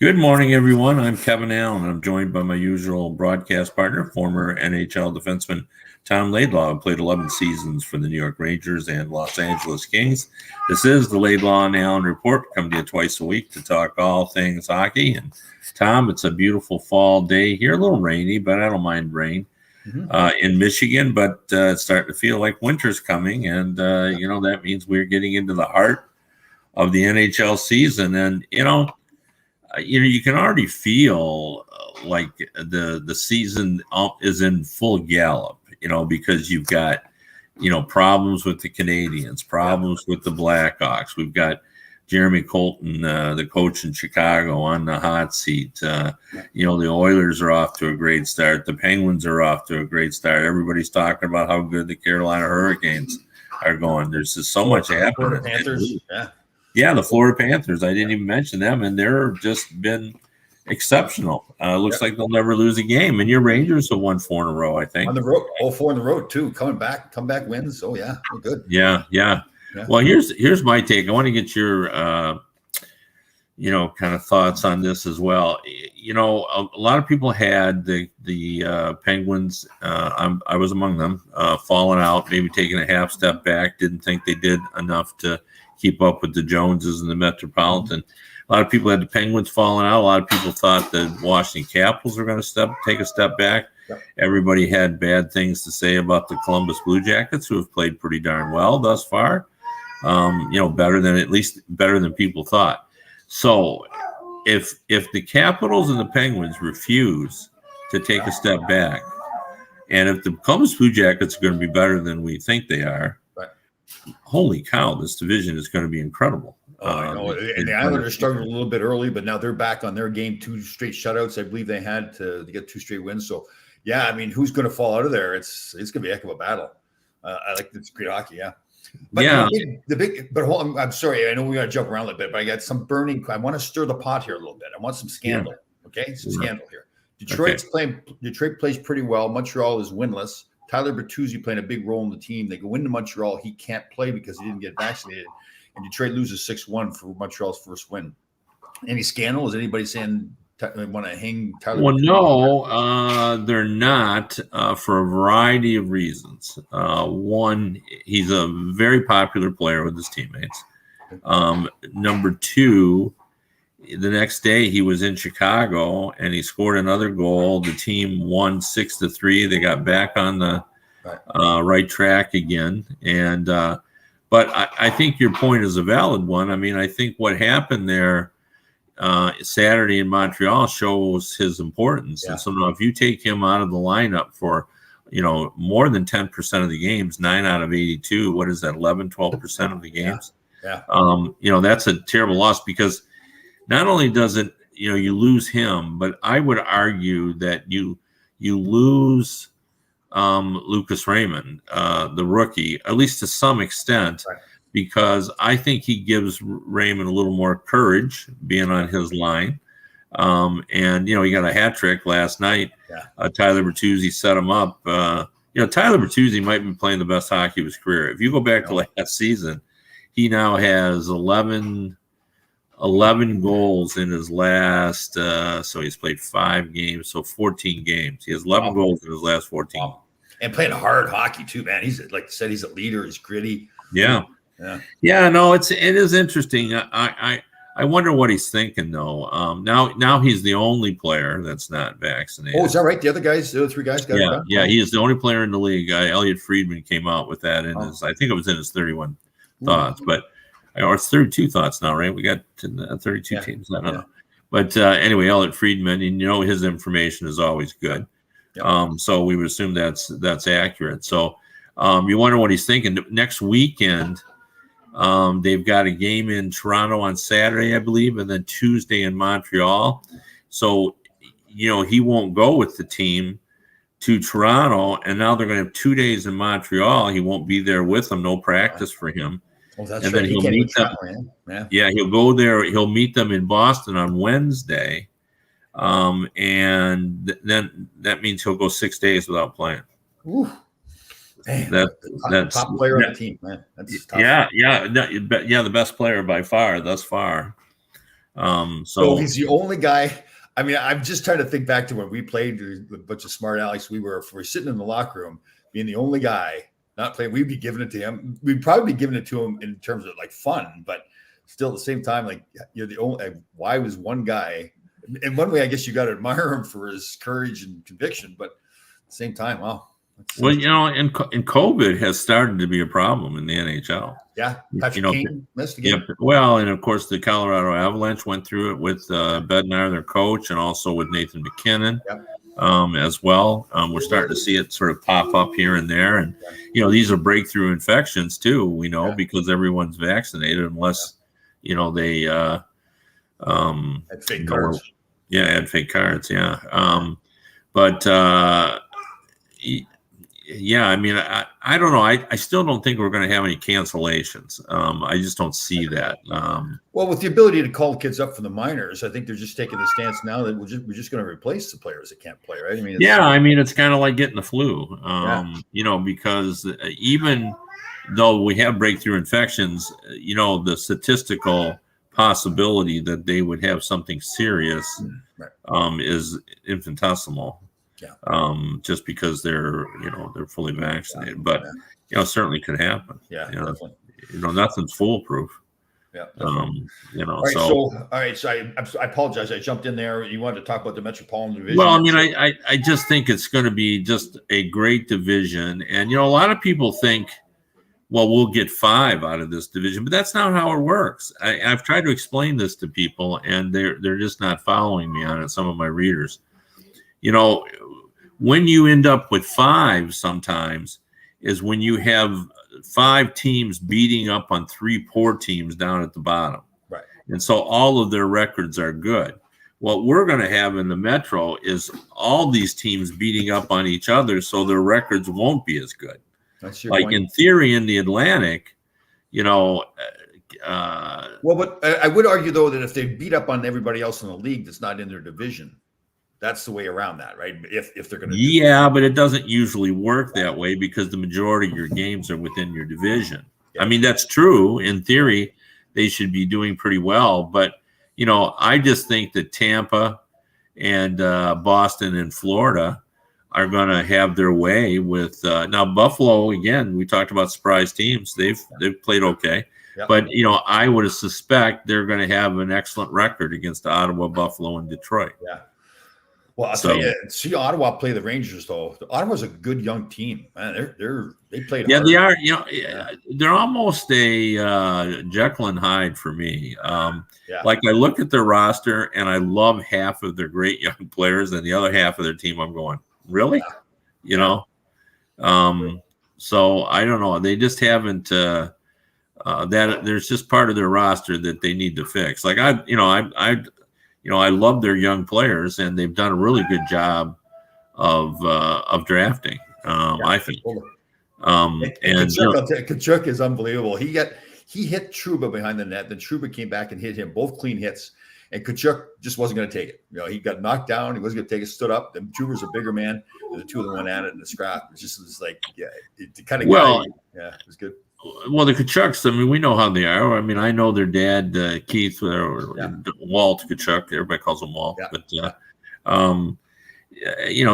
Good morning, everyone. I'm Kevin Allen. I'm joined by my usual broadcast partner, former NHL defenseman Tom Laidlaw, who played 11 seasons for the New York Rangers and Los Angeles Kings. This is the Laidlaw and Allen Report. Come to you twice a week to talk all things hockey. And Tom, it's a beautiful fall day here, a little rainy, but I don't mind rain in Michigan. But it's starting to feel like winter's coming, and that means we're getting into the heart of the NHL season. And you can already feel like the season is in full gallop, because you've got, problems with the Canadians, problems with the Blackhawks. We've got Jeremy Colton, the coach in Chicago, on the hot seat. The Oilers are off to a great start. The Penguins are off to a great start. Everybody's talking about how good the Carolina Hurricanes are going. There's just so much happening. Panthers, Yeah, the Florida Panthers. I didn't even mention them, and they're just been exceptional. Looks like they'll never lose a game. And your Rangers have won 4 in a row, I think. On the road, all 4 in the road too. Comeback wins. Oh yeah, we're good. Yeah. Well, here's my take. I want to get your kind of thoughts on this as well. A lot of people had the Penguins. I was among them, falling out, maybe taking a half step back. Didn't think they did enough to keep up with the Joneses and the Metropolitan. A lot of people had the Penguins falling out. A lot of people thought the Washington Capitals were going to take a step back. Yep. Everybody had bad things to say about the Columbus Blue Jackets, who have played pretty darn well thus far. Better than people thought. So if the Capitals and the Penguins refuse to take a step back, and if the Columbus Blue Jackets are going to be better than we think they are, holy cow, this division is going to be incredible. I know. And the Islanders started a little bit early, but now they're back on their game. 2 straight shutouts, I believe they had to get 2 straight wins. So, yeah, I mean, who's going to fall out of there? It's going to be a heck of a battle. I like this great hockey, yeah. But I'm sorry, I know we got to jump around a little bit, but I got some burning. I want to stir the pot here a little bit. I want some scandal. Okay, some scandal here. Detroit plays pretty well. Montreal is winless. Tyler Bertuzzi playing a big role in the team. They go into Montreal. He can't play because he didn't get vaccinated. And Detroit loses 6-1 for Montreal's first win. Any scandal? Is anybody saying they want to hang Tyler Bertuzzi? Well, no, they're not for a variety of reasons. One, he's a very popular player with his teammates. Number 2, the next day he was in Chicago and he scored another goal. The team won 6-3. They got back on the right track again. And but I think your point is a valid one. I mean, I think what happened there Saturday in Montreal shows his importance. Yeah. And so now if you take him out of the lineup for more than 10% of the games, 9 out of 82, what is that, 11, 12% of the games? Yeah. That's a terrible loss, because not only does it, you lose him, but I would argue that you lose Lucas Raymond, the rookie, at least to some extent, because I think he gives Raymond a little more courage being on his line. And he got a hat trick last night. Tyler Bertuzzi set him up. Tyler Bertuzzi might be playing the best hockey of his career. If you go back to last season, he now has 11 goals in his last, so he's played 5 games, so 14 games. He has 11 goals in his last 14. Wow. And playing hard hockey too, man. He's, like I said, he's a leader. He's gritty. Yeah. No, it is interesting. I wonder what he's thinking though. Now he's the only player that's not vaccinated. Oh, is that right? The other 3 guys got it? Yeah. He is the only player in the league. Elliot Friedman came out with that in his. I think it was in his 31 thoughts, but. Or it's 32 thoughts now, right? We got 32 teams. I don't know. But anyway, Elliot Friedman, his information is always good. Yep. So we would assume that's accurate. So you wonder what he's thinking. Next weekend, they've got a game in Toronto on Saturday, I believe, and then Tuesday in Montreal. So, he won't go with the team to Toronto, and now they're going to have 2 days in Montreal. He won't be there with them, no practice for him. Oh, that's and right. then he'll meet them. Yeah, he'll go there. He'll meet them in Boston on Wednesday, and then that means he'll go 6 days without playing. Ooh. Man, that's top player on the team, man. That's tough. The best player by far thus far. So he's the only guy. I mean, I'm just trying to think back to when we played with a bunch of smart Alex. We're sitting in the locker room, being the only guy not playing. We'd be giving it to him. We'd probably be giving it to him in terms of like fun, but still at the same time, like you're the only. Why was one guy? In one way, I guess you got to admire him for his courage and conviction, but at the same time, wow. Well, and COVID has started to be a problem in the NHL. Yeah, Patrick Kane missed again. Yeah, well, and of course the Colorado Avalanche went through it with Bednar, their coach, and also with Nathan McKinnon as well. We're starting to see it sort of pop up here and there, and these are breakthrough infections too. We know because everyone's vaccinated, unless they had fake cards. Had fake cards. Yeah, but. Yeah, I mean, I don't know. I still don't think we're going to have any cancellations. I just don't see that. Well, with the ability to call kids up from the minors, I think they're just taking the stance now that we're just going to replace the players that can't play, right? I mean, it's kind of like getting the flu, because even though we have breakthrough infections, the statistical possibility that they would have something serious is infinitesimal. Yeah. Just because they're fully vaccinated, but certainly could happen. Yeah, definitely. Nothing's foolproof. Yeah. All right, all right. So I apologize. I jumped in there. You wanted to talk about the Metropolitan Division. Well, I mean, I just think it's going to be just a great division, and a lot of people think, well, we'll get 5 out of this division, but that's not how it works. I've tried to explain this to people, and they're just not following me on it. Some of my readers. When you end up with 5 sometimes is when you have 5 teams beating up on 3 poor teams down at the bottom. Right. And so all of their records are good. What we're going to have in the Metro is all these teams beating up on each other, so their records won't be as good. That's your like point. In theory, in the Atlantic, well, but I would argue, though, that if they beat up on everybody else in the league that's not in their division, that's the way around that, right? If they're going to but it doesn't usually work that way because the majority of your games are within your division. Yeah. I mean, that's true. In theory, they should be doing pretty well. But, I just think that Tampa and Boston and Florida are going to have their way with now Buffalo. Again, we talked about surprise teams. They've played okay. Yep. But, I would suspect they're going to have an excellent record against Ottawa, Buffalo, and Detroit. Yeah. Well, I'll tell you, see Ottawa play the Rangers, though. Ottawa's a good young team, man. They played hard. Yeah, they are. They're almost a Jekyll and Hyde for me. Like I look at their roster, and I love half of their great young players, and the other half of their team, I'm going, really? So I don't know. They just haven't. That there's just part of their roster that they need to fix. Like I love their young players, and they've done a really good job of drafting. I think. And Katrick is unbelievable. He hit Trouba behind the net. Then Trouba came back and hit him, both clean hits. And Katrick just wasn't going to take it. He got knocked down. He wasn't going to take it. Stood up. Then Trouba's a bigger man. And the two of them went at it in the scrap. It was like, it kind of. Well, it was good. Well, the Kachucks, I mean, we know how they are. I mean, I know their dad, Keith, Walt Kachuk. Everybody calls him Walt. Yeah. But,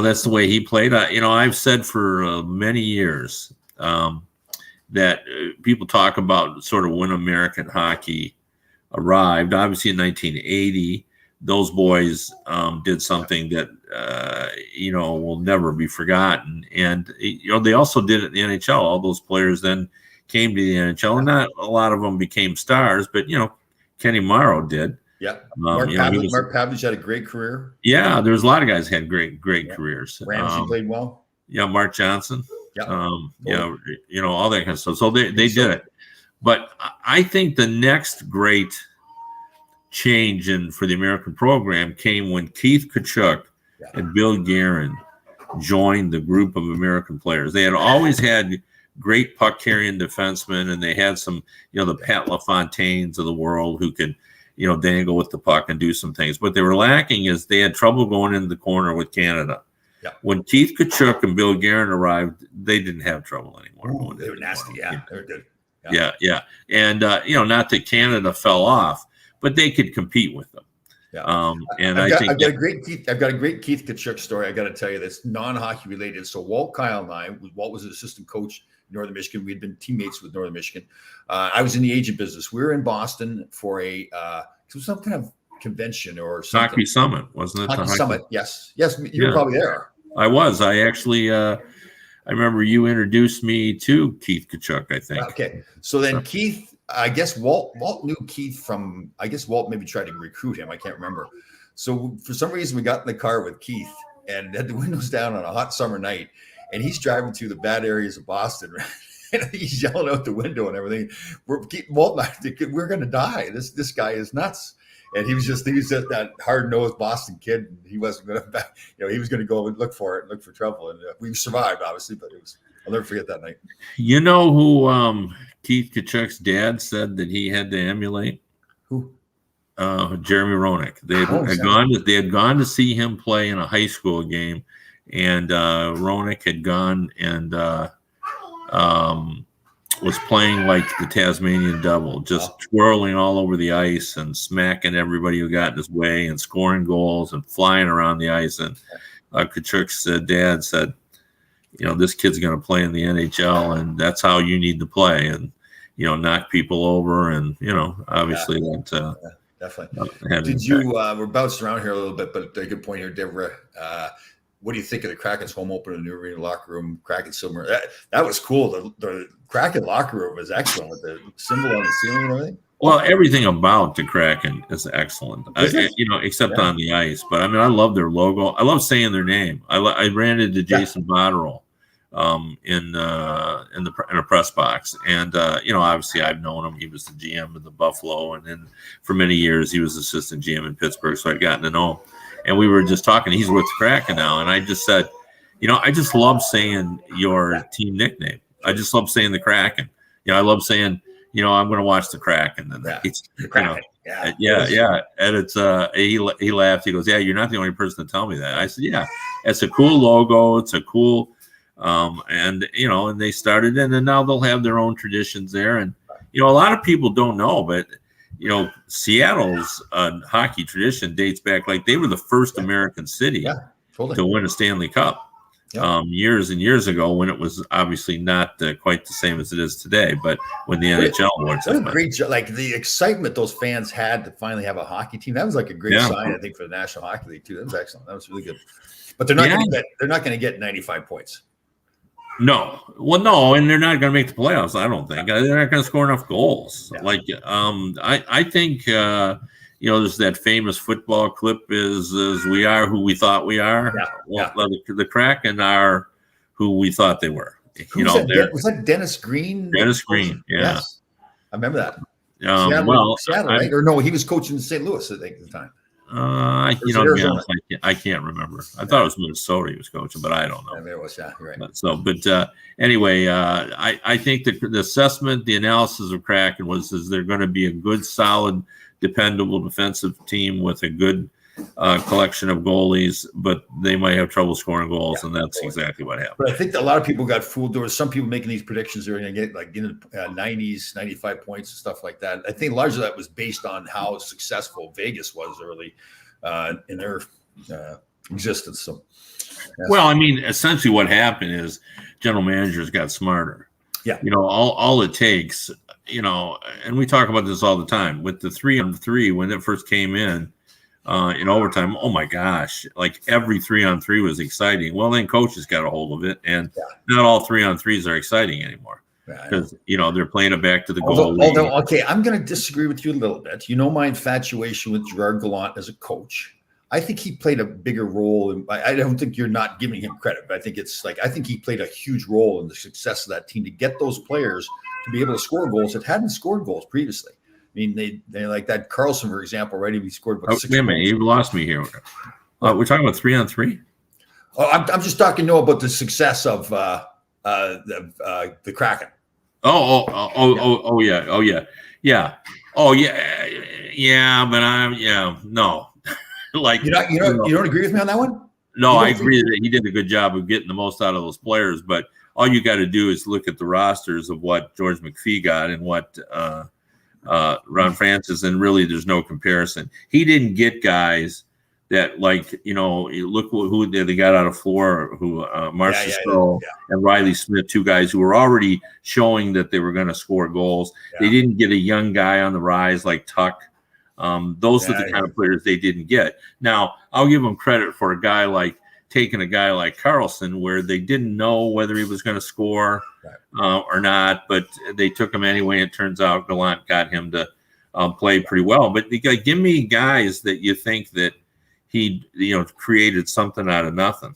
that's the way he played. I've said for many years that people talk about sort of when American hockey arrived. Obviously, in 1980, those boys did something that, will never be forgotten. And, they also did it in the NHL. All those players then came to the NHL, and not a lot of them became stars, but Kenny Morrow did. Yeah, Mark Pavlich had a great career. Yeah, there's a lot of guys had great careers. Ramsey played well. Yeah, Mark Johnson. Yeah, all that kind of stuff. So they did it, but I think the next great change for the American program came when Keith Kachuk and Bill Guerin joined the group of American players. They had always had great puck carrying defensemen, and they had some, the Pat LaFontaines of the world who could, dangle with the puck and do some things. What they were lacking is they had trouble going into the corner with Canada. Yeah. When Keith Kachuk and Bill Guerin arrived, they didn't have trouble anymore. They were nasty. Yeah, they were good. Yeah. And, not that Canada fell off, but they could compete with them. Yeah. And I've got a great Keith Katrick story. I got to tell you, that's non-hockey related. So Kyle and I, Walt was an assistant coach in Northern Michigan. We had been teammates with Northern Michigan. I was in the agent business. We were in Boston for some kind of convention or something. Hockey Summit, wasn't it? Hockey Summit. Yes. You were probably there. I was. I actually, I remember you introduced me to Keith Katrick, I think. Okay. So then Keith, I guess Walt knew Keith from, I guess Walt maybe tried to recruit him. I can't remember. So for some reason we got in the car with Keith and had the windows down on a hot summer night, and he's driving through the bad areas of Boston, right? And he's yelling out the window and everything. Walt and I, we're going to die. This guy is nuts. And he was just that hard-nosed Boston kid. And he wasn't going to, he was going to go and look for trouble. And we survived, obviously, but I'll never forget that night. You know who Keith Katrick's dad said that he had to emulate? Who? Jeremy Roenick. They had gone to see him play in a high school game, and Roenick had gone and was playing like the Tasmanian devil, just twirling all over the ice and smacking everybody who got in his way and scoring goals and flying around the ice. And Katrick's dad said, this kid's going to play in the NHL, and that's how you need to play, and knock people over, and obviously that. Definitely. Did you? We're bouncing around here a little bit, but a good point here, Deborah. What do you think of the Kraken's home opener in the new arena locker room? Kraken Silver. That was cool. The Kraken locker room was excellent with the symbol on the ceiling and everything. Well, everything about the Kraken is excellent, except on the ice. But I mean, I love their logo. I love saying their name. I ran into Jason Botterill in a press box, and obviously I've known him. He was the GM of the Buffalo, and then for many years he was assistant GM in Pittsburgh. So I'd gotten to know him. And we were just talking. He's with the Kraken now, and I just said, I just love saying your team nickname. I just love saying the Kraken. I love saying, I'm going to watch the Kraken. And it's, Kraken. Yeah. And it's he laughed. He goes, "Yeah, you're not the only person to tell me that." I said, "Yeah, it's a cool logo. It's a cool, and they started it, and now they'll have their own traditions there. And a lot of people don't know, but." Seattle's hockey tradition dates back, like they were the first American city to win a Stanley Cup years and years ago, when it was obviously not quite the same as it is today, but when the NHL was. What a great job. Like the excitement those fans had to finally have a hockey team. That was like a great sign, I think, for the National Hockey League too. That was excellent. That was really good. But they're not going to get 95 points. No. Well, no, and they're not going to make the playoffs, I don't think. They're not going to score enough goals. Yeah. Like, I think, there's that famous football clip is we are who we thought we are. Yeah. Well, the Kraken are who we thought they were. Was that Dennis Green? Dennis Green, yeah. Yes. I remember that. Seattle, right? Or no, he was coaching in St. Louis, I think, at the time. To be honest, I can't remember. I thought it was Minnesota he was coaching, but I don't know. Maybe it was, you're right. But anyway, I think the assessment, the analysis of Kraken is they're going to be a good, solid, dependable defensive team with a good collection of goalies, but they might have trouble scoring goals, and that's exactly what happened. But I think a lot of people got fooled. There were some people making these predictions they're going to get like 90s, 95 points and stuff like that. I think largely that was based on how successful Vegas was early in their existence. So, well, I mean, essentially what happened is general managers got smarter. Yeah. All it takes, and we talk about this all the time with the 3-on-3 when it first came in overtime. Oh my gosh, like every 3-on-3 was exciting. Well, then coaches got a hold of it, and not all 3-on-3s are exciting anymore because they're playing it back to the goal. Although, okay, I'm going to disagree with you a little bit. My infatuation with Gerard Gallant as a coach. I think he played a bigger role. I don't think you're not giving him credit, but I think he played a huge role in the success of that team to get those players to be able to score goals that hadn't scored goals previously. I mean, they like that Carlson, for example, right? He scored about 6 goals. Wait a minute, you lost me here. We're talking about 3-on-3? Oh, I'm just talking about the success of the Kraken. Yeah. But no. Like you don't agree with me on that one? No, I agree that he did a good job of getting the most out of those players. But all you got to do is look at the rosters of what George McPhee got and what Ron Francis, and really there's no comparison. He didn't get guys that, like, look who they got out of Florida, who Marcia Stroh and Riley Smith, two guys who were already showing that they were going to score goals. Yeah. They didn't get a young guy on the rise like Tuck. Those are the kind of players they didn't get. Now, I'll give them credit for taking a guy like Carlson, where they didn't know whether he was going to score or not, but they took him anyway. It turns out Gallant got him to play pretty well. But give me guys that you think that he created something out of nothing.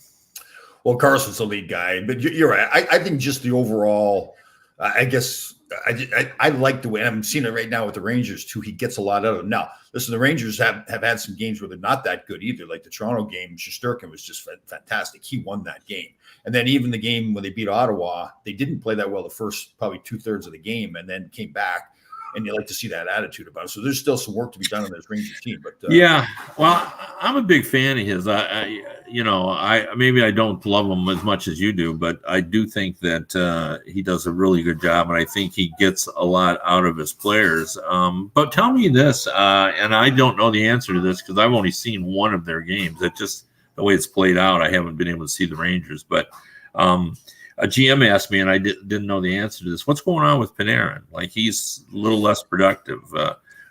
Well, Carlson's the lead guy, but you're right. I think just the overall, I guess I like the way, and I'm seeing it right now with the Rangers too. He gets a lot out of it. Now, listen, the Rangers have had some games where they're not that good either. Like the Toronto game, Shesterkin was just fantastic. He won that game. And then even the game when they beat Ottawa, they didn't play that well the first probably 2/3 of the game, and then came back. And you like to see that attitude about it. So there's still some work to be done on this Rangers team. But yeah, well, I'm a big fan of his. Maybe I don't love him as much as you do, but I do think that he does a really good job, and I think he gets a lot out of his players. But tell me this, and I don't know the answer to this because I've only seen one of their games. It's just the way it's played out. I haven't been able to see the Rangers, but a GM asked me, and I didn't know the answer to this. What's going on with Panarin? Like, he's a little less productive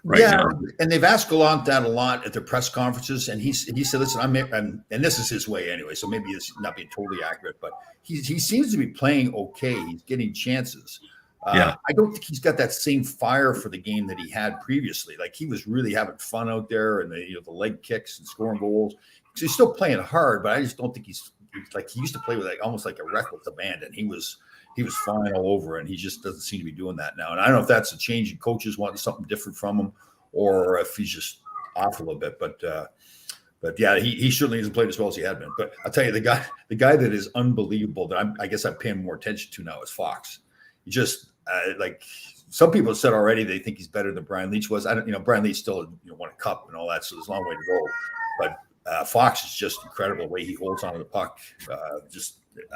right now. And they've asked Gallant that a lot at their press conferences, and he said, "Listen, I'm and this is his way anyway, so maybe it's not being totally accurate, but he seems to be playing okay. He's getting chances. I don't think he's got that same fire for the game that he had previously. Like, he was really having fun out there, and the leg kicks and scoring goals. So he's still playing hard, but I just don't think he's like he used to play with almost like a reckless abandon. He was flying all over, and he just doesn't seem to be doing that now. And I don't know if that's a change in coaches wanting something different from him, or if he's just off a little bit. But yeah, he certainly hasn't played as well as he had been. But I'll tell you, the guy that is unbelievable that I guess I'm paying more attention to now is Fox. He just like some people have said already, they think he's better than Brian Leetch was. I don't, Brian Leetch still won a cup and all that, so there's a long way to go. But Fox is just incredible the way he holds onto the puck.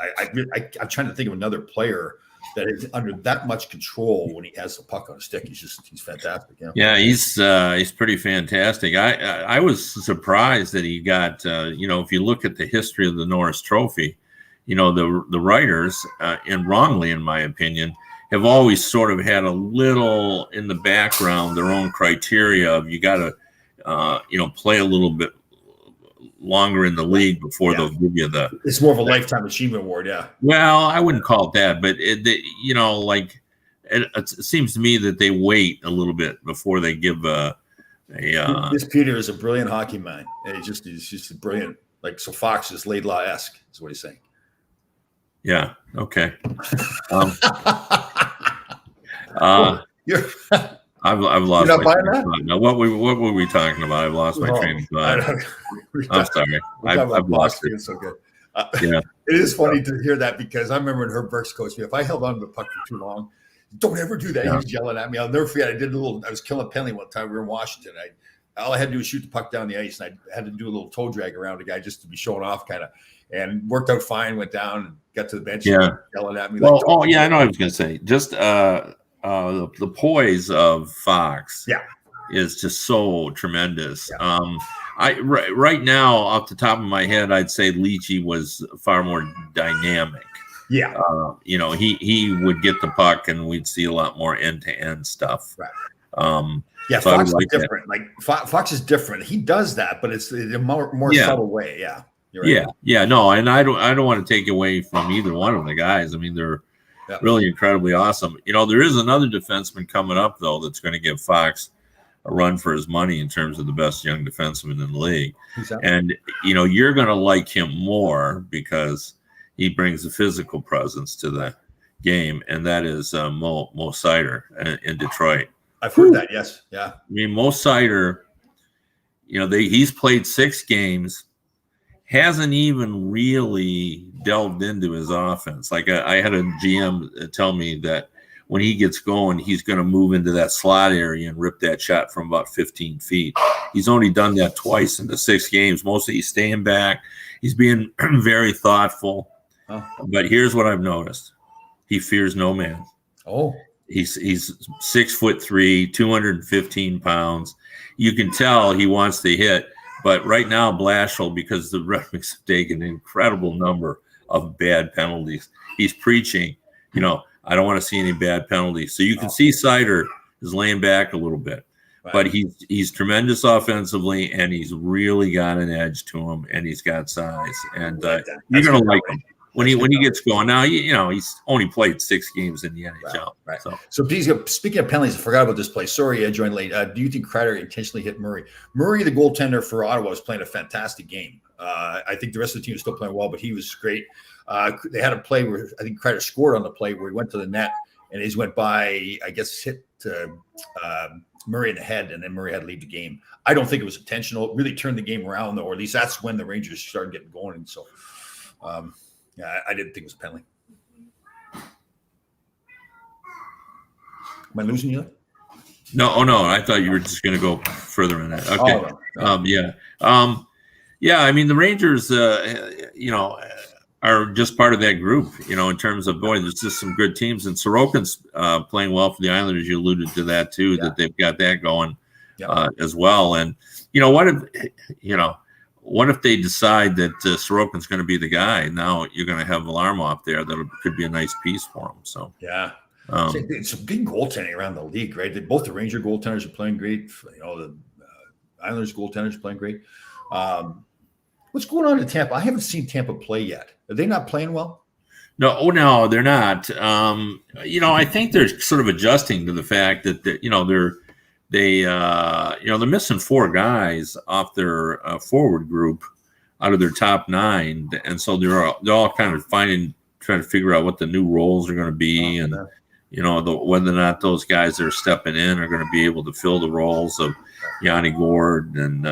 I'm trying to think of another player that is under that much control when he has the puck on a stick. He's fantastic. Yeah, he's pretty fantastic. I was surprised that he got if you look at the history of the Norris Trophy, the writers and wrongly in my opinion have always sort of had a little in the background their own criteria of you got to play a little bit longer in the league before they'll give you the. It's more of a lifetime achievement award, yeah. Well, I wouldn't call it that, but it seems to me that they wait a little bit before they give This Peter is a brilliant hockey man. He's just brilliant. Like, so Fox is Laidlaw-esque, is what he's saying. Yeah. Okay. I've lost my train of thought. Now, what were we talking about? I've lost my train of thought. I'm sorry. I've lost it. So good. Yeah. It is funny to hear that because I remember when Herb Burks coached me, if I held on to the puck for too long, don't ever do that. Yeah. He was yelling at me. I'll never forget. I was killing a penalty one time. We were in Washington. All I had to do was shoot the puck down the ice, and I had to do a little toe drag around a guy just to be showing off, kind of, and worked out fine. Went down and got to the bench. Yeah. Yelling at me. Well, I know what I was going to say. Just the poise of Fox is just so tremendous. Yeah. Right now, off the top of my head, I'd say Leachy was far more dynamic. Yeah. He would get the puck and we'd see a lot more end-to-end stuff. Right. Fox is different. Like Fox is different. He does that, but it's in a more subtle way. Yeah. Right. Yeah. No, and I don't want to take away from either one of the guys. I mean, they're really incredibly awesome. There is another defenseman coming up though that's going to give Fox a run for his money in terms of the best young defenseman in the league. And you're going to like him more because he brings a physical presence to the game, and that is Mo Seider in Detroit. I've heard that. Yes. Yeah. I mean, Mo Seider, he's played 6 games, hasn't even really delved into his offense. Like I had a GM tell me that when he gets going, he's going to move into that slot area and rip that shot from about 15 feet. He's only done that twice in the 6 games. Mostly he's staying back. He's being very thoughtful. Oh. But here's what I've noticed. He fears no man. Oh. He's 6'3", 215 pounds. You can tell he wants to hit, but right now Blashill, because the Red Wings have taken an incredible number of bad penalties, he's preaching, I don't want to see any bad penalties. So you can see Seider is laying back a little bit, but he's tremendous offensively, and he's really got an edge to him, and he's got size, and you're gonna like him when he gets going. Now he's only played 6 games in the NHL. Right. So please, speaking of penalties, I forgot about this play. Sorry, I joined late. Do you think Kreider intentionally hit Murray? Murray, the goaltender for Ottawa, was playing a fantastic game. I think the rest of the team was still playing well, but he was great. They had a play where I think Kreider scored on the play where he went to the net and he went by, I guess, hit Murray in the head, and then Murray had to leave the game. I don't think it was intentional. It really turned the game around, though, or at least that's when the Rangers started getting going. And so, I didn't think it was a penalty. Am I losing you? No, I thought you were just going to go further in that. Okay. No. I mean, the Rangers, are just part of that group, in terms of, boy, there's just some good teams. And Sorokin's playing well for the Islanders. You alluded to that, too, that they've got that going as well. And, what if they decide that Sorokin's going to be the guy? Now you're going to have Varlamov there. That could be a nice piece for him. So, it's a big goaltending around the league, right? Both the Ranger goaltenders are playing great. The Islanders goaltenders are playing great. What's going on in Tampa? I haven't seen Tampa play yet. Are they not playing well? No, they're not. I think they're sort of adjusting to the fact that they're missing 4 guys off their forward group out of their top 9, and so they're all kind of trying to figure out what the new roles are going to be, whether or not those guys that are stepping in are going to be able to fill the roles of Yanni Gourde and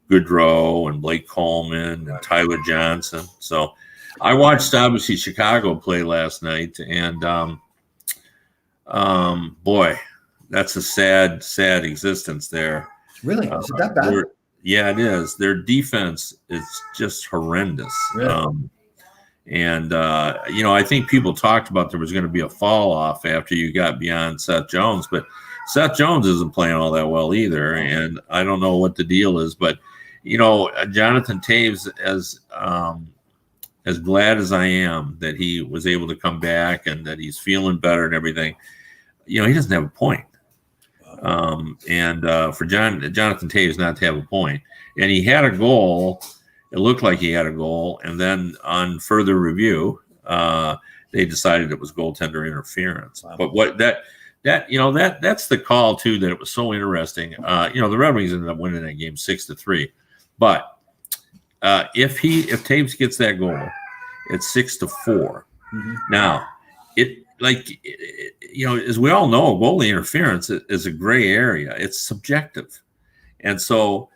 Goodrow and Blake Coleman and Tyler Johnson. So I watched, obviously, Chicago play last night, and boy, that's a sad existence there. Really? Is it that bad? Yeah, it is. Their defense is just horrendous. Really? I think people talked about there was going to be a fall off after you got beyond Seth Jones, but Seth Jones isn't playing all that well either, and I don't know what the deal is, but Jonathan Toews, as glad as I am that he was able to come back and that he's feeling better and everything, he doesn't have a point. For Jonathan Toews not to have a point, and he had a goal, it looked like he had a goal, and then on further review, they decided it was goaltender interference. Wow. But what that's the call too, that it was so interesting. The Red Wings ended up winning that game 6-3. But if Toews gets that goal, it's 6-4. Mm-hmm. Now, as we all know, goalie interference is a gray area. It's subjective, and so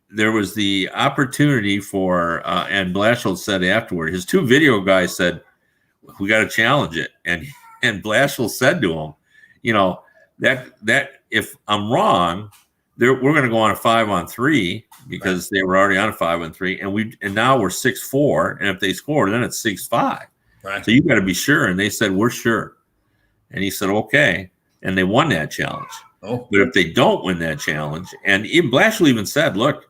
there was the opportunity for, and Blashill said afterward, his 2 video guys said, "We got to challenge it," and Blashill said to him, that if I'm wrong, we're going to go on a 5-on-3 because they were already on a 5-on-3, and now we're 6-4, and if they score, then it's 6-5. Right. So you got to be sure. And they said, "We're sure," and he said, "Okay," and they won that challenge. Oh. But if they don't win that challenge, and Blashill even said, "Look,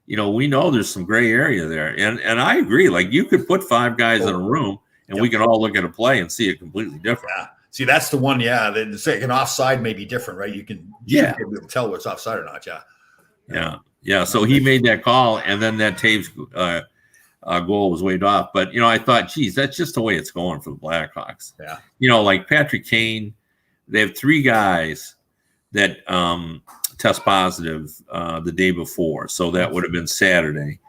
we know there's some gray area there," and I agree. Like, you could put 5 guys in a room, and we can all look at a play and see it completely different. Yeah. See, that's the one. Yeah, the second offside may be different, right? You can be able to tell what's offside or not. Yeah. So he made that call, and then that Toews goal was waved off. But I thought, geez, that's just the way it's going for the Blackhawks. Yeah. Like Patrick Kane, they have 3 guys that test positive the day before, so that would have been Saturday.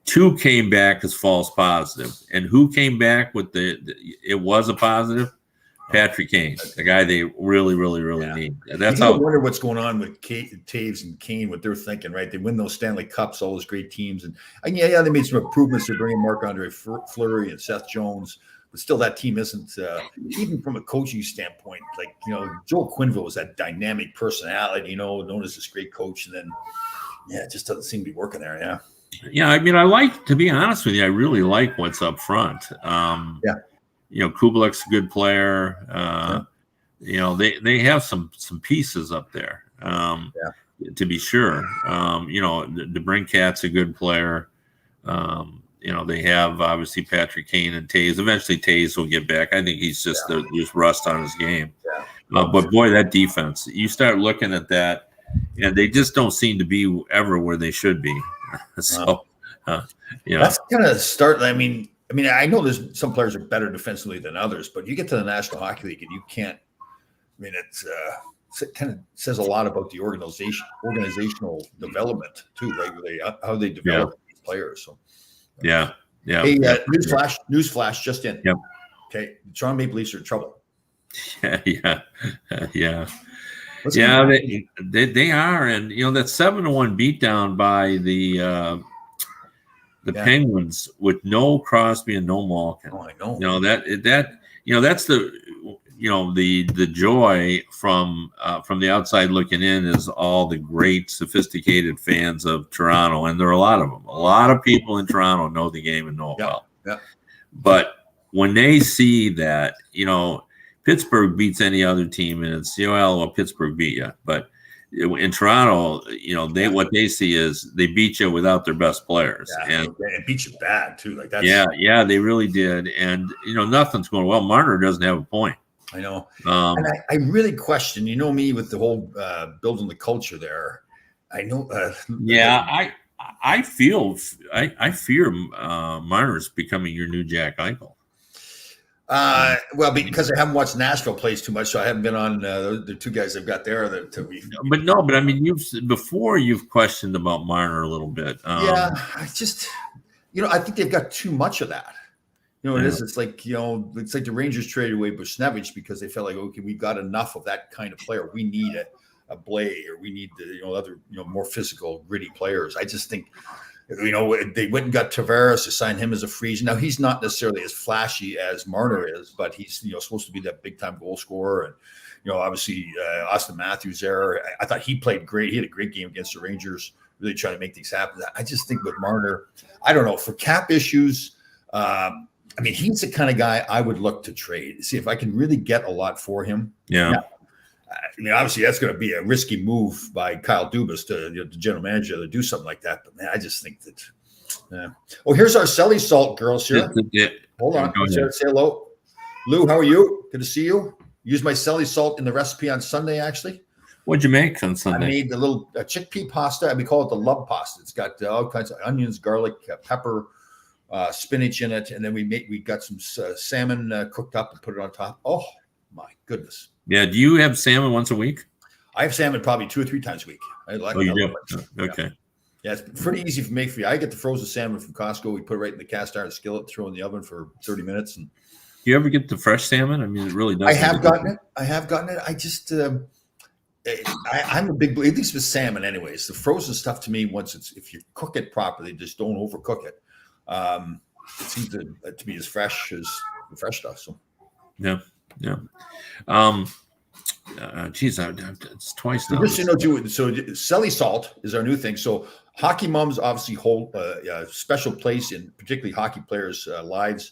2 came back as false positive, and who came back with it was a positive? Patrick Kane, the guy they really, really, really need. That's how. I wonder what's going on with Toews and Kane, what they're thinking, right? They win those Stanley Cups, all those great teams, and they made some improvements. They're bringing Marc-Andre Fleury and Seth Jones, but still, that team isn't even from a coaching standpoint. Like, Joel Quenneville was that dynamic personality, known as this great coach, and then it just doesn't seem to be working there. Yeah. Yeah, I mean, to be honest with you, I really like what's up front. Kubelik's a good player. they have some pieces up there, to be sure. The Brinkat's a good player. They have obviously Patrick Kane and Taze. Eventually, Taze will get back. I think he's just there's rust on his game. But boy, that defense, you start looking at that, and they just don't seem to be ever where they should be. That's kind of start. I mean, I know there's some players are better defensively than others, but you get to the National Hockey League and you can't. I mean, it kind of says a lot about the organizational development too, right? How they develop these players. So, yeah. Hey, newsflash, just in. Yep. Okay, the Toronto Maple Leafs are in trouble. Yeah. They are, and that 7-1 beatdown by the Penguins with no Crosby and no Malkin. Oh, I know. That's the joy from the outside looking in is all the great sophisticated fans of Toronto, and there are a lot of them. A lot of people in Toronto know the game and know it well. Yeah. But when they see that, Pittsburgh beats any other team, and it's Pittsburgh beat you. But in Toronto, what they see is they beat you without their best players, and beat you bad too. Like that. Yeah, they really did. And nothing's going well. Marner doesn't have a point. I know. And I really question. Me with the whole building the culture there. I know. I fear Marner's becoming your new Jack Eichel. Because I haven't watched Nashville plays too much, so I haven't been on the two guys I've got there. But I mean, you've questioned about Marner a little bit. I think they've got too much of that. It is. It's like it's like the Rangers traded away Buchnevich because they felt like, okay, we've got enough of that kind of player. We need a Blay, or we need the other more physical, gritty players. I just think. They went and got Tavares to sign him as a free agent. Now he's not necessarily as flashy as Marner is, but he's supposed to be that big time goal scorer. And obviously Austin Matthews there. I thought he played great. He had a great game against the Rangers, really trying to make things happen. I just think with Marner, I don't know, for cap issues. He's the kind of guy I would look to trade. See if I can really get a lot for him. Yeah. Obviously that's going to be a risky move by Kyle Dubas to the general manager to do something like that. But man, I just think that. Here's our Selly Salt girls here. Hold on. Say hello, Lou. How are you? Good to see you. Use my Selly Salt in the recipe on Sunday. Actually, what'd you make on Sunday? I made the little chickpea pasta. We call it the love pasta. It's got all kinds of onions, garlic, pepper, spinach in it, and then we got some salmon cooked up and put it on top. Oh my goodness. Yeah. Do you have salmon once a week? I have salmon probably 2 or 3 times a week. I like it. You do? Okay. Yeah, it's pretty easy to make for you. I get the frozen salmon from Costco. We put it right in the cast iron skillet, throw it in the oven for 30 minutes. And do you ever get the fresh salmon? I mean, it really does. I have gotten it. I just, I'm a big, at least with salmon anyways. The frozen stuff to me, if you cook it properly, just don't overcook it. It seems to be as fresh as the fresh stuff. So yeah. It's twice now. So Selly Salt is our new thing. So hockey moms obviously hold a special place in particularly hockey players' lives.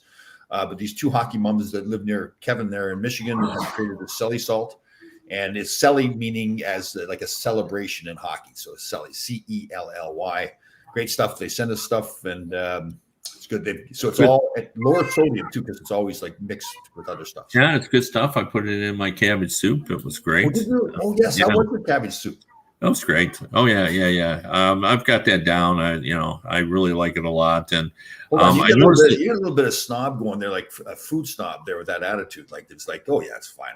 But these 2 hockey moms that live near Kevin there in Michigan have created the Selly Salt, and it's Selly meaning as like a celebration in hockey. So Selly, Celly, great stuff. They send us stuff, and it's good. So it's all at lower sodium too, because it's always like mixed with other stuff. Yeah, it's good stuff. I put it in my cabbage soup. It was great. Oh yes, how was your cabbage soup? That was great. Oh yeah. I've got that down. I really like it a lot. And I noticed you had a little bit of snob going there, like a food snob there with that attitude. Like it's like, oh yeah, it's fine.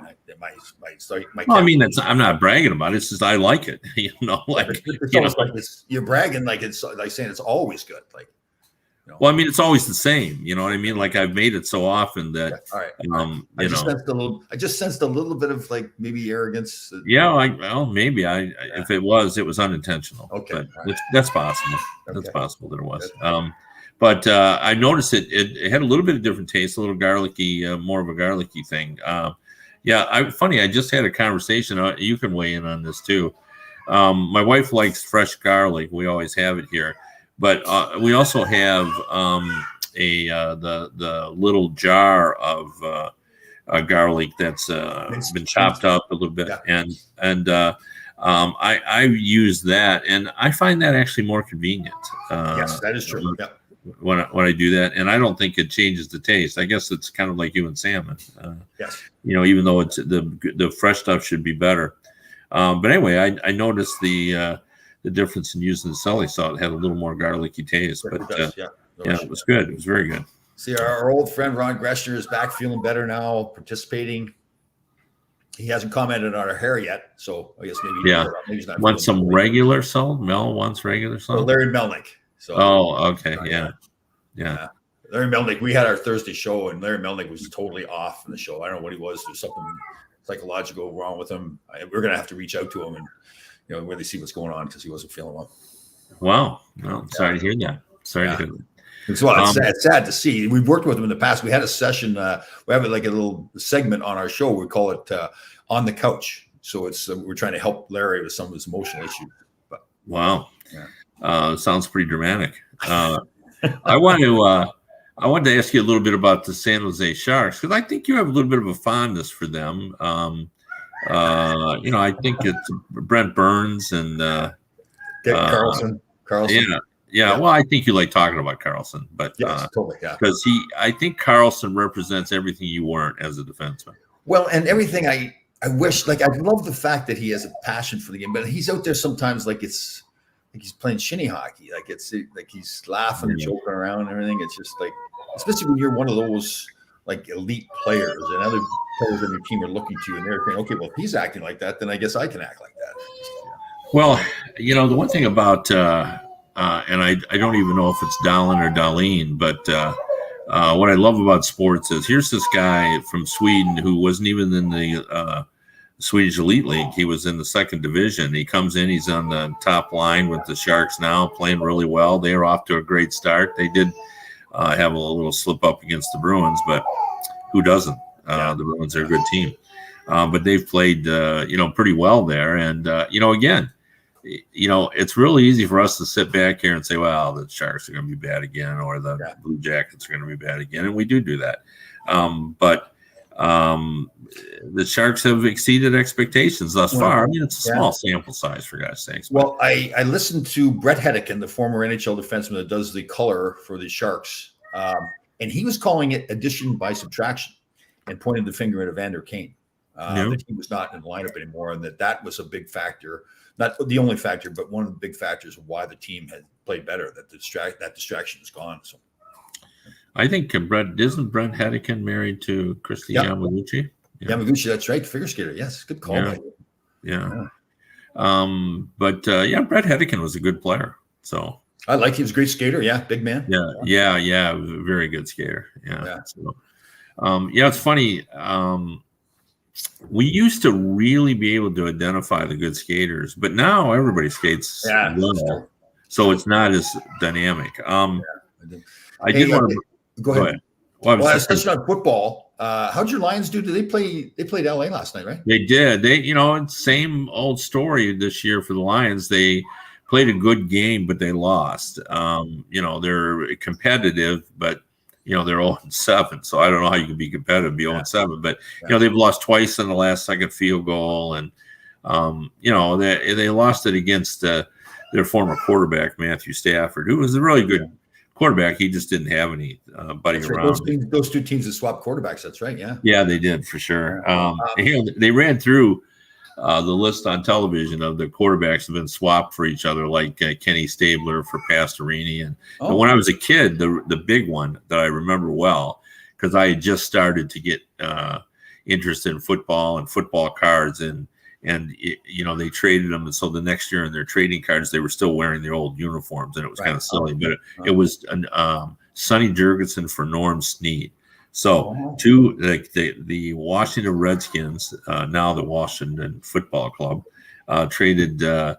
I'm not bragging about it. It's just I like it. You're bragging like it's like saying it's always good. Like. Well, it's always the same. You know what I mean? Like I've made it so often that, all right. I just sensed a little bit of like maybe arrogance. Yeah. If it was unintentional. Okay. But that's possible. Okay. That's possible that it was. But I noticed it had a little bit of different taste, a little garlicky, more of a garlicky thing. Funny. I just had a conversation. You can weigh in on this too. My wife likes fresh garlic. We always have it here. But we also have the little jar of garlic that's been chopped up a little bit, and I use that, and I find that actually more convenient. Yes, that is true. When I do that, and I don't think it changes the taste. I guess it's kind of like you and salmon. Yes. Even though it's the fresh stuff should be better. But anyway, I noticed the difference in using the celery salt. It had a little more garlicky taste, but it was good. It was very good. See, our old friend Ron Greshner is back, feeling better now, participating. He hasn't commented on our hair yet, so I guess maybe he's not. Want some regular salt? Mel wants regular salt. Well, Larry Melnick. So, okay, yeah. Larry Melnick. We had our Thursday show, and Larry Melnick was totally off in the show. I don't know what he was. There's something psychological wrong with him. We're gonna have to reach out to him and really see what's going on because he wasn't feeling well. Wow. Well, sorry to hear that. Sorry to hear that. It's sad to see. We've worked with him in the past. We had a session. We have like a little segment on our show. We call it On the Couch. So it's we're trying to help Larry with some of his emotional issues. But, wow. Sounds pretty dramatic. I wanted to ask you a little bit about the San Jose Sharks because I think you have a little bit of a fondness for them. I think it's Brent Burns and Carlson. Yeah. Well, I think you like talking about Carlson, but totally, because I think Carlson represents everything you weren't as a defenseman. Well, and everything I wish, I love the fact that he has a passion for the game, but he's out there sometimes like it's like he's playing shinny hockey, like it's like he's laughing and joking around and everything. It's just like, especially when you're one of those like elite players and other players on your team are looking to you and they're saying, okay, well, if he's acting like that, then I guess I can act like that. Well, the one thing about and I don't even know if it's Dallin or Dahlin, but what I love about sports is here's this guy from Sweden who wasn't even in the Swedish Elite League. He was in the second division. He comes in, he's on the top line with the Sharks now, playing really well. They are off to a great start. They did have a little slip up against the Bruins, but who doesn't? The Bruins are a good team. But they've played, pretty well there. And, again, it's really easy for us to sit back here and say, well, the Sharks are going to be bad again, or the Blue Jackets are going to be bad again. And we do that. But the Sharks have exceeded expectations thus far. I mean, it's a small sample size, for God's sakes. Well, I listened to Brett Hedican, the former NHL defenseman that does the color for the Sharks, and he was calling it addition by subtraction and pointed the finger at Evander Kane. That he was not in the lineup anymore, and that was a big factor. Not the only factor, but one of the big factors of why the team had played better, that distraction is gone. So I think Brent Hedican married to Christy Yamaguchi? Yamaguchi, that's right. Figure skater. Yes. Good call. Yeah. But Brett Hedican was a good player. So I like he was a great skater. Yeah. Big man. Yeah. Very good skater. Yeah. So, it's funny. We used to really be able to identify the good skaters, but now everybody skates well, so it's not as dynamic. I did want to go ahead. Well, I was touching on football. How'd your Lions do? Did they play? They played LA last night, right? They did. Same old story this year for the Lions. They played a good game, but they lost. They're competitive, but they're 0-7, so I don't know how you can be competitive, be 0-7. But they've lost twice in the last second field goal, and they lost it against their former quarterback Matthew Stafford, who was a really good quarterback. He just didn't have any buddy around. Those two teams that swapped quarterbacks. That's right. Yeah, they did for sure. They ran through the list on television of the quarterbacks have been swapped for each other, like Kenny Stabler for Pastorini. And when I was a kid, the big one that I remember well, because I had just started to get interested in football and football cards, and they traded them. And so the next year in their trading cards, they were still wearing their old uniforms, and it was kind of silly. But it was Sonny Jurgensen for Norm Snead. So the Washington Redskins, now the Washington Football Club, traded and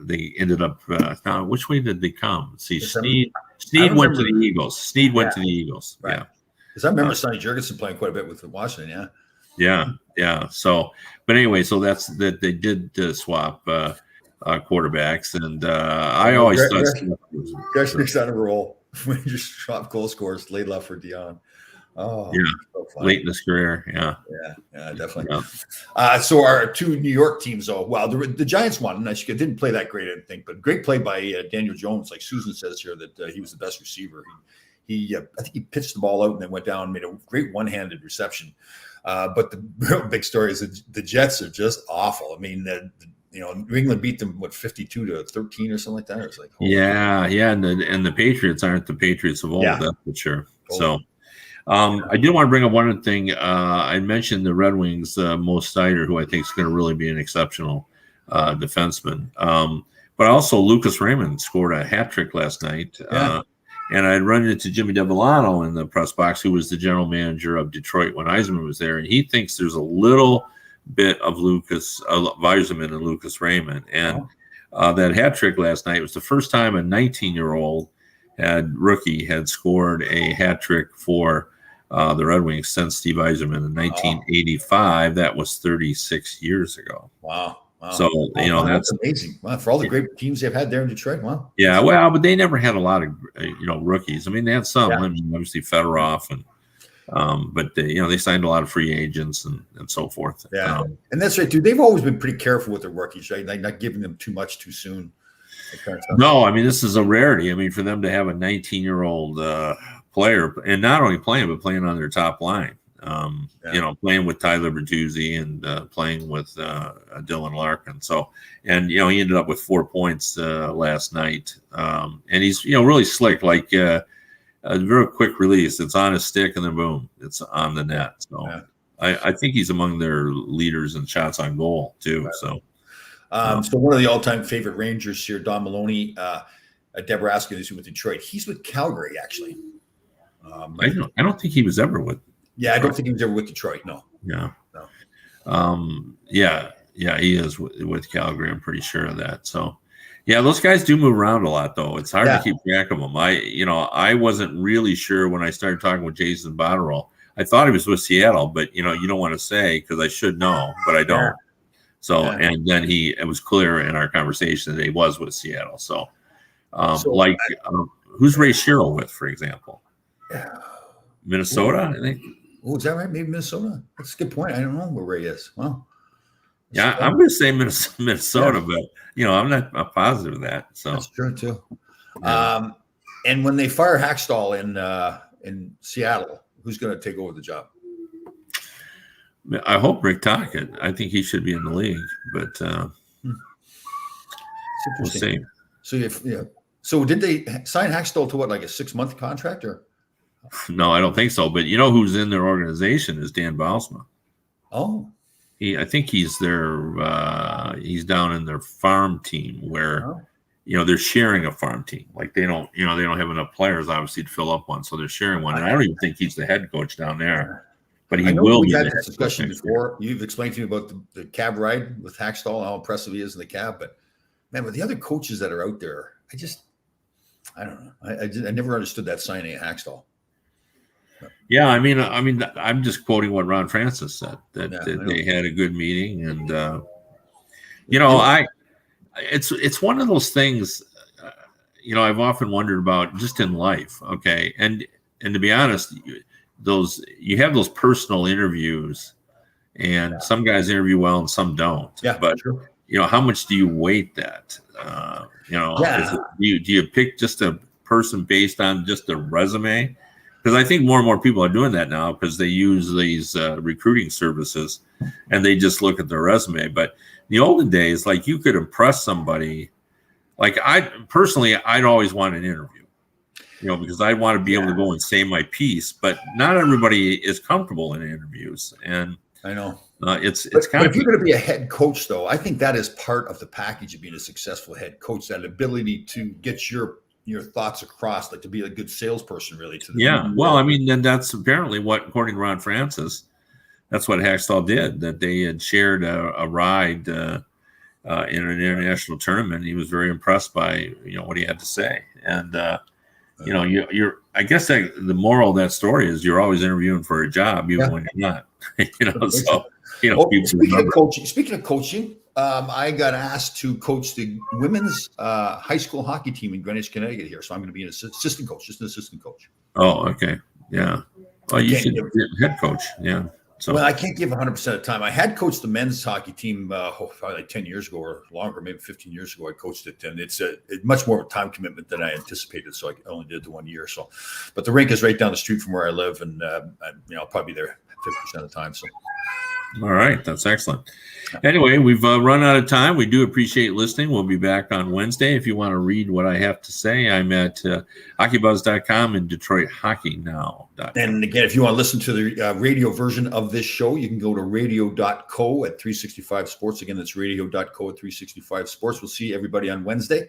they ended up. Now, which way did they come? See, Snead went to the Eagles. Snead went to the Eagles. Right. Because I remember Sonny Jurgensen playing quite a bit with Washington. Yeah. So, but anyway, so that's that they did swap quarterbacks, and I always thought Greshner's on a roll. When you just drop goal scores, laid left for Dion. Oh, Yeah, so funny. late in his career. Yeah, definitely. Yeah. So our two New York teams, though, well, the Giants won. Didn't play that great, I didn't think, but great play by Daniel Jones. Like Susan says here, that he was the best receiver. I think he pitched the ball out and then went down and made a great one-handed reception. But the real big story is that the Jets are just awful. I mean, New England beat them 52-13 or something like that. It was like, yeah, and the Patriots aren't the Patriots of old, that's for sure. Totally. So. I did want to bring up one other thing. I mentioned the Red Wings, Mo Snyder, who I think is going to really be an exceptional defenseman. But also Lucas Raymond scored a hat trick last night. And I had run into Jimmy Devellano in the press box, who was the general manager of Detroit when Yzerman was there. And he thinks there's a little bit of Yzerman and Lucas Raymond. And that hat trick last night was the first time a 19-year-old rookie had scored a hat trick for the Red Wings since Steve Yzerman in 1985. That was 36 years ago. Wow. So, that's amazing. Wow, for all the great teams they've had there in Detroit. Wow. Yeah, well, but they never had a lot of, rookies. I mean, they had some, obviously Fedorov, but they signed a lot of free agents and so forth. Yeah. And that's right, dude. They've always been pretty careful with their rookies, right? Like not giving them too much too soon. No, I mean, this is a rarity. I mean, for them to have a 19-year-old player, and not only playing, but playing on their top line, playing with Tyler Bertuzzi and playing with Dylan Larkin. So, and, he ended up with 4 points last night. And he's, really slick, like a very quick release. It's on his stick and then boom, it's on the net. So I think he's among their leaders in shots on goal too. Right. So one of the all-time favorite Rangers here, Don Maloney, Deborah Askin, is with Detroit. He's with Calgary, actually. I don't think he was ever with. Yeah, I don't think he was ever with Detroit. No. Yeah. No. He is with Calgary. I'm pretty sure of that. So, yeah, those guys do move around a lot, though. It's hard to keep track of them. I wasn't really sure when I started talking with Jason Botterill. I thought he was with Seattle, but you don't want to say because I should know, but I don't. So, and then it was clear in our conversation that he was with Seattle. So, who's Ray Sherrill with, for example? Minnesota, I think. Oh, is that right? Maybe Minnesota. That's a good point. I don't know where Ray is. Well, yeah, I'm going to say Minnesota, but I'm not positive of that. So that's true too. And when they fire Hackstall in Seattle, who's going to take over the job? I hope Rick Tocchet. I think he should be in the league, but we'll see. So did they sign Hackstall to what, like a 6-month contract or? No, I don't think so. But who's in their organization is Dan Bausma. Oh, I think he's their he's down in their farm team where they're sharing a farm team. Like they don't have enough players obviously to fill up one, so they're sharing one. And I don't even think he's the head coach down there. But he will be. We had this discussion before. You've explained to me about the cab ride with Hackstall, how impressive he is in the cab. But man, with the other coaches that are out there, I don't know. I never understood that signing of Hackstall. Yeah, I mean, I'm just quoting what Ron Francis said that they had a good meeting, and it's one of those things. I've often wondered about just in life. Okay, and to be honest, you have those personal interviews, and some guys interview well and some don't. Yeah, but sure. How much do you weight that? Do you pick just a person based on just a resume? Because I think more and more people are doing that now because they use these recruiting services and they just look at their resume. But in the olden days, like you could impress somebody. Like I'd always want an interview, because I want to be able to go and say my piece. But not everybody is comfortable in interviews, and I know it's kind of. If you're going to be a head coach, though, I think that is part of the package of being a successful head coach. That ability to get your thoughts across, like to be a good salesperson, really. Well, I mean, then that's apparently what, according to Ron Francis, that's what Hackstall did. That they had shared a ride in an international tournament. He was very impressed by what he had to say, and you're. I guess the moral of that story is you're always interviewing for a job, even when you're not. Speaking of coaching. I got asked to coach the women's high school hockey team in Greenwich, Connecticut here. So I'm going to be an assistant coach, just an assistant coach. Oh, okay. Yeah. Well, you should be head coach. Yeah. So. Well, I can't give 100% of the time. I had coached the men's hockey team probably like 10 years ago or longer, maybe 15 years ago. I coached it, and it's much more of a time commitment than I anticipated. So I only did the 1 year. So, but the rink is right down the street from where I live, and I'll probably be there 50% of the time. So. All right, that's excellent. Anyway, we've run out of time. We do appreciate listening. We'll be back on Wednesday. If you want to read what I have to say, I'm at hockeybuzz.com and DetroitHockeyNow.com. And again, if you want to listen to the radio version of this show, you can go to radio.co at 365 Sports. Again, that's radio.co at 365 Sports. We'll see everybody on Wednesday.